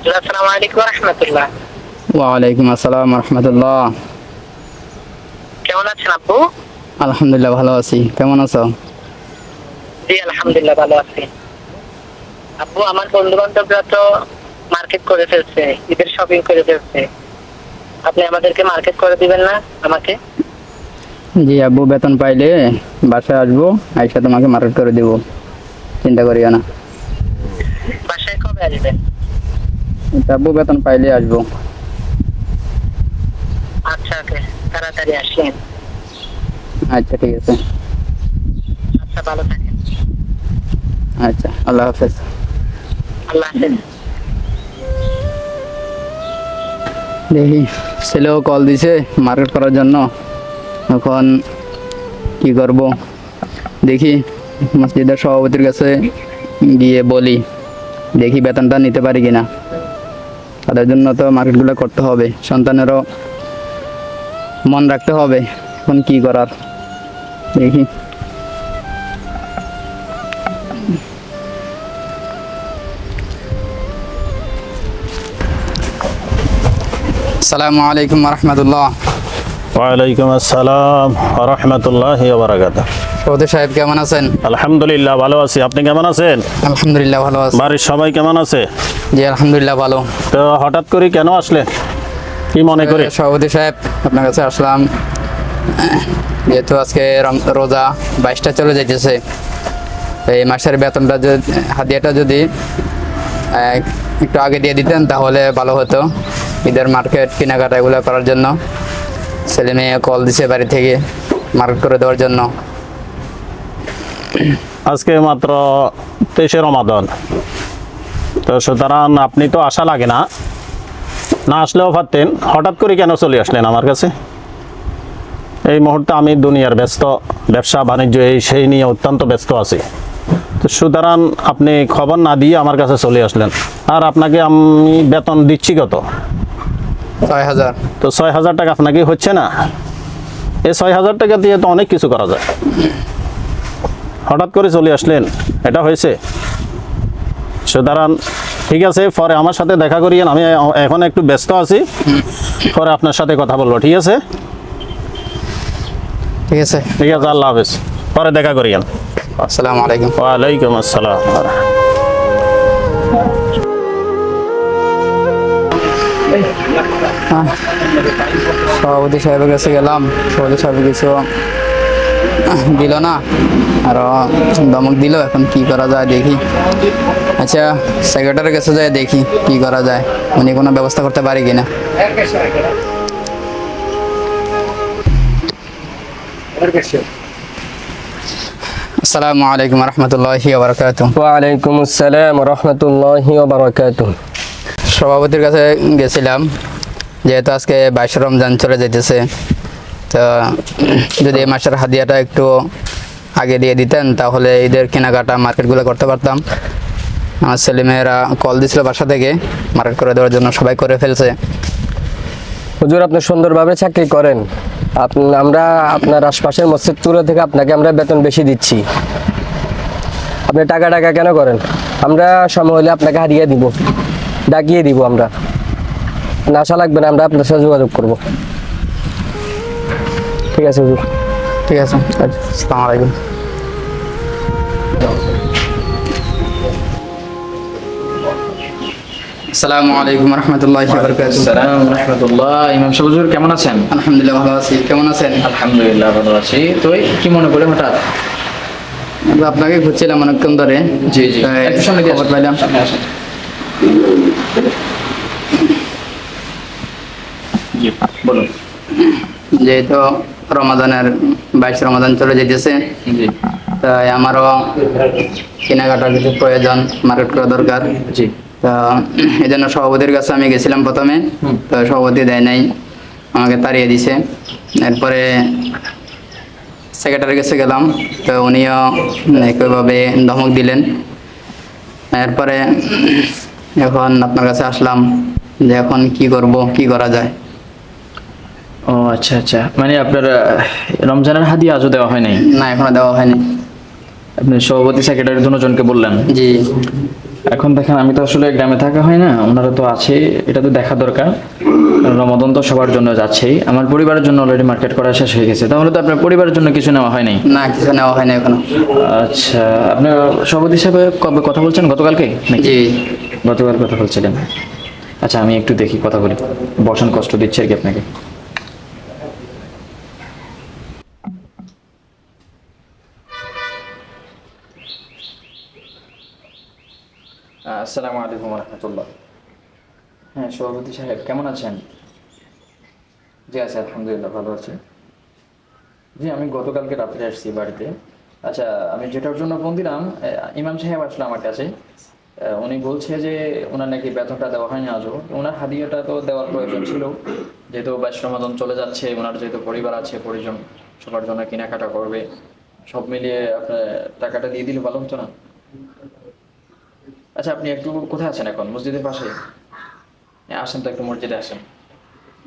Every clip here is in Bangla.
আসসালামু আলাইকুম ওয়া রাহমাতুল্লাহ। ওয়ালাইকুম আসসালাম রহমতুল্লাহ। কেমন আছেন আপু? আলহামদুলিল্লাহ ভালো আছি, কেমন আছো? জি আলহামদুলিল্লাহ ভালো আছি। আপু আমার বন্ধু বান্ধবরা তো মার্কেট করে ফেলছে, ঈদের শপিং করে ফেলছে। আপনি আমাদেরকে মার্কেট করে দিবেন না আমাকে? জি আব্বু, বেতন পাইলে বাসায় আসবো, আইসা তোমাকে মার্কেট করে দিব, চিন্তা করিও না। বাসায় কবে আসবেন? আব্বু বেতন পাইলে আসবো। আচ্ছা ওকে, তাড়াতাড়ি আসেন। আচ্ছা ঠিক আছে। আচ্ছা ভালো থাকেন। আচ্ছা, আল্লাহ হাফেজ। আল্লাহ হাফেজ। দেখি ছেলেও কল দিছে মার্কেট করার জন্য, এখন কি করব দেখি মসজিদের সভাপতির কাছে গিয়ে বলি, দেখি বেতনটা নিতে পারি কিনা। তাদের জন্য তো মার্কেটগুলো করতে হবে, সন্তানেরও মন রাখতে হবে, এখন কি করার দেখি। আসসালামু আলাইকুম রহমতুল্লাহ। ওয়ালাইকুম আসসালাম ওয়া রাহমাতুল্লাহি ওয়া বারাকাতুহু। সৌদি সাহেব কেমন আছেন? আলহামদুলিল্লাহ ভালো আছি, আপনি কেমন আছেন? আলহামদুলিল্লাহ ভালো আছি। বাড়ির সবাই কেমন আছে? জি আলহামদুলিল্লাহ ভালো। তো হঠাৎ করে কেন আসলেন, কি মনে করে? সভাপতি সাহেব আপনার কাছে আসলাম, যেহেতু আজকে রোজা 22টা চলে যাইতেছে, এই মাসের বেতনটা হাদিয়াটা যদি একটু আগে দিয়ে দিতেন তাহলে ভালো হতো। ঈদের মার্কেট কেনাকাটা এগুলো করার জন্য ছেলে মেয়ে কল দিছে বাড়ি থেকে মার্কেট করে দেওয়ার জন্য। আজকে মাত্র 23শে রমাদান, তো সুতরাং আপনি তো আশা লাগে না, না আসলেও পারতেন। হঠাৎ করে কেন চলে আসলেন আমার কাছে? এই মুহূর্তে আমি দুনিয়ার ব্যস্ত, ব্যবসা বাণিজ্য এই সেই নিয়ে অত্যন্ত ব্যস্ত আছি। তো সুতরাং আপনি খবর না দিয়ে আমার কাছে চলে আসলেন, আর আপনাকে আমি বেতন দিচ্ছি কত? 6000। তো 6000 টাকা আপনাকে হচ্ছে না? এই 6000 টাকা দিয়ে তো অনেক কিছু করা যায়। হঠাৎ করে চলে আসলেন, এটা হয়েছে? সুতরাং ঠিক আছে, পরে আমার সাথে দেখা করিয়েন, আমি এখন একটু ব্যস্ত আছি, পরে আপনার সাথে কথা বলবো। ঠিক আছে? ঠিক আছে। ঠিক আছে, আল্লাহ হাফেজ, পরে দেখা করিয়েন। আসসালামু আলাইকুম। ওয়ালাইকুম আসসালাম। সভাপতি সাহেবের কাছে গেলাম, সভাপতি সাহেব কিছু দিল না, আরো ধমক দিল, এখন কি করা যায় দেখি। আচ্ছা সেক্রেটারির কাছে যায় দেখি কি করা যায়, উনি কোনো ব্যবস্থা করতে পারে কিনা। আসসালামু আলাইকুম রহমতুল্লাহি ওয়া বারাকাতুহু। ওয়ালাইকুম আসসালাম রহমতুল্লাহি ওয়া বারাকাতুহু। সভাপতির কাছে গেছিলাম, যেহেতু আজকে 22 রমজান চলে যাইতেছে, তো যদি এই মাসের হাদিয়াটা একটু আগে দিয়ে দিতেন তাহলে ঈদের কেনাকাটা মার্কেটগুলো করতে পারতাম। আমার ছেলেমেয়েরা কল দিছিল বাসা থেকে মার্কেট করে দেওয়ার জন্য, সবাই করে ফেলছে। হুজুর আপনি সুন্দরভাবে চাকরি করেন, আমরা আপনার আশপাশের মসজিদগুলো থেকে আপনাকে আমরা বেতন বেশি দিচ্ছি, আপনি টাকা টাকা কেন করেন? আমরা সময় হলে আপনাকে হারিয়ে দিব, ডাকিয়ে দিব, আমরা আশা লাগবে না, আমরা আপনার সাথে যোগাযোগ করব। ঠিক আছে হুজুর। ঠিক আছে, আসসালামু আলাইকুম। আসসালামু আলাইকুম রহমতুল্লাহি ওয়া বারাকাতুহু। আসসালামু রাহমাতুল্লাহ। ইমাম সাহেব হুজুর কেমন আছেন? আলহামদুলিল্লাহ ভালো আছি, কেমন আছেন? আলহামদুলিল্লাহ ভালো আছি। তো কি মনে করে হঠাৎ? আপনাকে খুঁজছিলাম অনেকক্ষণ ধরে। জি জি, তাই একটু সামনে দিয়ে খবর আসেন, পাইলাম। সামনে আসেন। জি বলুন। যেহেতু রমাদানের 22 রমাদান চলে যেতেছে, জি তাই আমারও কেনাকাটার কিছু প্রয়োজন, মার্কেট করা দরকার। জি তা এই জন্য সভাপতির কাছে আমি গেছিলাম প্রথমে, তো সভাপতি দেয় নাই, আমাকে তাড়িয়ে দিছে। এরপরে সেক্রেটারির কাছে গেলাম, তো উনিও একইভাবে ধমক দিলেন। এরপরে এখন আপনার কাছে আসলাম যে এখন কি করব, কি করা যায়। ও আচ্ছা আচ্ছা, মানে আপনার রমজানের হাদিয়া আজও দেওয়া হয় নাই? না এখনো দেওয়া হয়নি। আপনি সভাপতি সেক্রেটারি দুজনকে বললেন? জি। এখন দেখেন আমি তো আসলে গ্রামে থাকা হয় না, ওনারা তো আছে, এটা তো দেখা দরকার। কারণ রমাদান তো সবার জন্য যাচ্ছেই, আমার পরিবারের জন্য অলরেডি মার্কেট করা শেষ হয়ে গেছে। তাহলে তো আপনার পরিবারের জন্য কিছু নেওয়া হয় নাই? না, কিছু নেওয়া হয় না এখনো। আচ্ছা, আপনার সভাপতি সাহেব কবে কথা বলছেন, গতকালকে নাকি? জি। গতকাল কথা বলছিলেন। আচ্ছা আমি একটু দেখি, কথা বলি, বসান, কষ্ট দিচ্ছে আর কি আপনাকে। আসসালামু আলাইকুম রহমতুল্লাহ। হ্যাঁ সভাপতি সাহেব, কেমন আছেন? জি আছি, আলহামদুলিল্লাহ ভালো আছি। জি আমি গতকালকে রাত্রে আসছি বাড়িতে। আচ্ছা আমি যেটার জন্য ফোন দিলাম, ইমাম সাহেব আসলো আমার কাছে। উনি বলছে যে ওনার নাকি বেতনটা দেওয়া হয়নি আজও। ওনার হাদিয়াটা তো দেওয়ার প্রয়োজন ছিল, যেহেতু 22 রমাদান চলে যাচ্ছে, ওনার যেহেতু পরিবার আছে, পরিজন সবার জন্য কেনাকাটা করবে, সব মিলিয়ে আপনার টাকাটা দিয়ে দিলে ভালো হতো না? আচ্ছা আপনি একটু কোথায় আছেন এখন? মসজিদের পাশে? হ্যাঁ, আসেন তো একটু মসজিদে আসেন।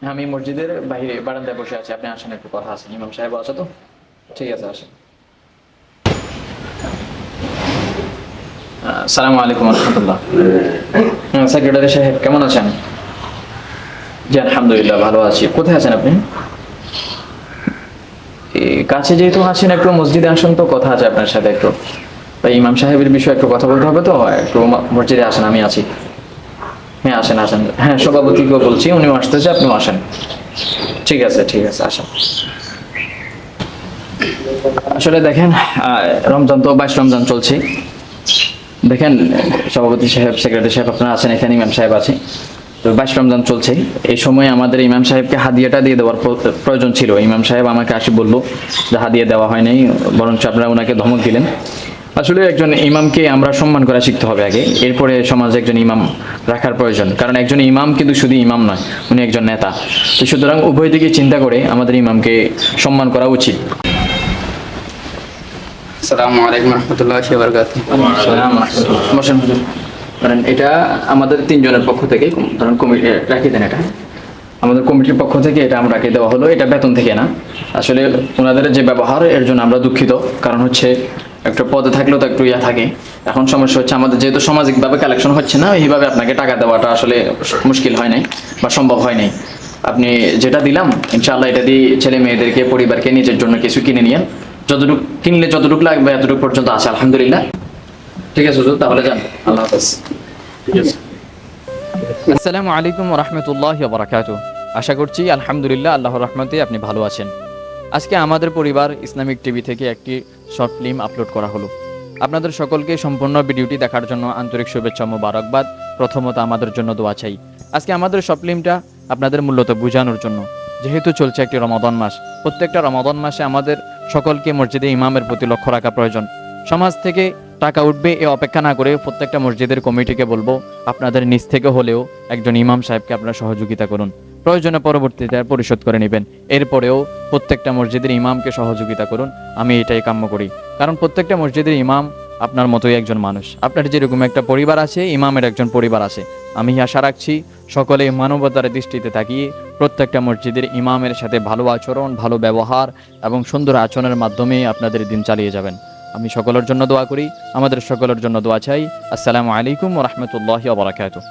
হ্যাঁ আমি মসজিদের বাইরে বারান্দায় বসে আছি, আপনি আসেন, একটু কথা আছে, ইমাম সাহেব আছে তো। ঠিক আছে আসেন। আসসালামু আলাইকুম রহমতুল্লাহ। হ্যাঁ সেক্রেটারি সাহেব কেমন আছেন? জি আলহামদুলিল্লাহ ভালো আছি। কোথায় আছেন আপনি? কাছে যেহেতু আছেন, একটু মসজিদে আসেন তো, কথা আছে আপনার সাথে একটু। তাই ইমাম সাহেবের বিষয়ে একটু কথা বলতে হবে তো, একটু মসজিদে আসেন, আমি আছি। হ্যাঁ আসেন আসেন। হ্যাঁ সভাপতিকে বলছি, উনিও আসতেছে, আপনিও আসেন। ঠিক আছে ঠিক আছে, আসেন। আসলে দেখেন রমজান তো 22 রমজান চলছে। দেখেন সভাপতি সাহেব, সেক্রেটারি সাহেব আপনারা আছেন এখানে, ইমাম সাহেব আছে। তো 22 রমজান চলছে, এই সময় আমাদের ইমাম সাহেবকে হাদিয়াটা দিয়ে দেওয়ার প্রয়োজন ছিল। ইমাম সাহেব আমাকে আসি বললো যে হাদিয়া দেওয়া হয় নাই, বরঞ্চ আপনারা ওনাকে ধমক দিলেন। আসলে একজন ইমামকে আমরা সম্মান করা শিখতে হবে আগে, এরপরে সমাজে একজন ইমাম রাখার প্রয়োজন। কারণ একজন ইমাম কিন্তু শুধু ইমাম নয়, উনি একজন নেতা। তো সুতরাং উভয় দিকে চিন্তা করে আমাদের ইমামকে সম্মান করা উচিত। আসসালামু আলাইকুম রহমতুল্লাহি ওয়া বারাকাতুহু। বসেন হুজুর। কারণ এটা আমাদের 3 জনের পক্ষ থেকে, ধরুন কমিটি রাখি দেন, এটা আমাদের কমিটির পক্ষ থেকে এটা আমরা রাখি দেওয়া হলো, এটা বেতন থেকে না। আসলে ওনাদের যে ব্যবহার, এর জন্য আমরা দুঃখিত। কারণ হচ্ছে একটা পদে থাকলেও তো একটু থাকে। এখন সমস্যা হচ্ছে আমাদের যেহেতু সামাজিকভাবে কালেকশন হচ্ছে না, এইভাবে আপনাকে টাকা দেওয়াটা আসলে মুশকিল হয় নাই বা সম্ভব হয় নাই। আপনি যেটা দিলাম ইনশাআল্লাহ এটা দিয়ে ছেলে মেয়েদেরকে, পরিবারকে, নিজের জন্য কিছু কিনে নিয়েন। যতটুকু কিনলে যতটুকু লাগবে এতটুকু পর্যন্ত আছে আলহামদুলিল্লাহ। ঠিক আছে হুজুর, তাহলে যান, আল্লাহ হাফেজ। ঠিক আছে। আসসালামু আলাইকুম রহমতুল্লাহি ওয়া বারাকাতুহু। আশা করছি আলহামদুলিল্লাহ আল্লাহর রহমতে আপনি ভালো আছেন। আজকে আমাদের পরিবার ইসলামিক টিভি থেকে একটি শর্ট ফিল্ম আপলোড করা হলো। আপনাদের সকলকে সম্পূর্ণ ভিডিওটি দেখার জন্য আন্তরিক শুভেচ্ছা ও মোবারকবাদ। প্রথমত আমাদের জন্য দোয়া চাই। আজকে আমাদের শর্ট ফিল্মটা আপনাদের মূলত বোঝানোর জন্য, যেহেতু চলছে একটি রমাদান মাস, প্রত্যেকটা রমাদান মাসে আমাদের সকলকে মসজিদে ইমামের প্রতি লক্ষ্য রাখা প্রয়োজন। সমাজ থেকে টাকা উঠবে এ অপেক্ষা না করে প্রত্যেকটা মসজিদের কমিটিকে বলবো আপনাদের নিজ থেকে হলেও একজন ইমাম সাহেবকে আপনারা সহযোগিতা করুন। প্রয়োজনে পরবর্তীতে পরিশোধ করে নেবেন। এরপরেও প্রত্যেকটা মসজিদের ইমামকে সহযোগিতা করুন, আমি এটাই কাম্য করি। কারণ প্রত্যেকটা মসজিদের ইমাম আপনার মতোই একজন মানুষ। আপনার যেরকম একটা পরিবার আছে, ইমামের একজন পরিবার আছে। আমি আশা রাখছি সকলে মানবতার দৃষ্টিতে তাকিয়ে প্রত্যেকটা মসজিদের ইমামের সাথে ভালো আচরণ, ভালো ব্যবহার এবং সুন্দর আচরণের মাধ্যমে আপনাদের দিন চালিয়ে যাবেন। আমি সকলের জন্য দোয়া করি, আমাদের সকলের জন্য দোয়া চাই। আসসালামু আলাইকুম ওয়া রাহমাতুল্লাহি ওয়া বারাকাতুহু।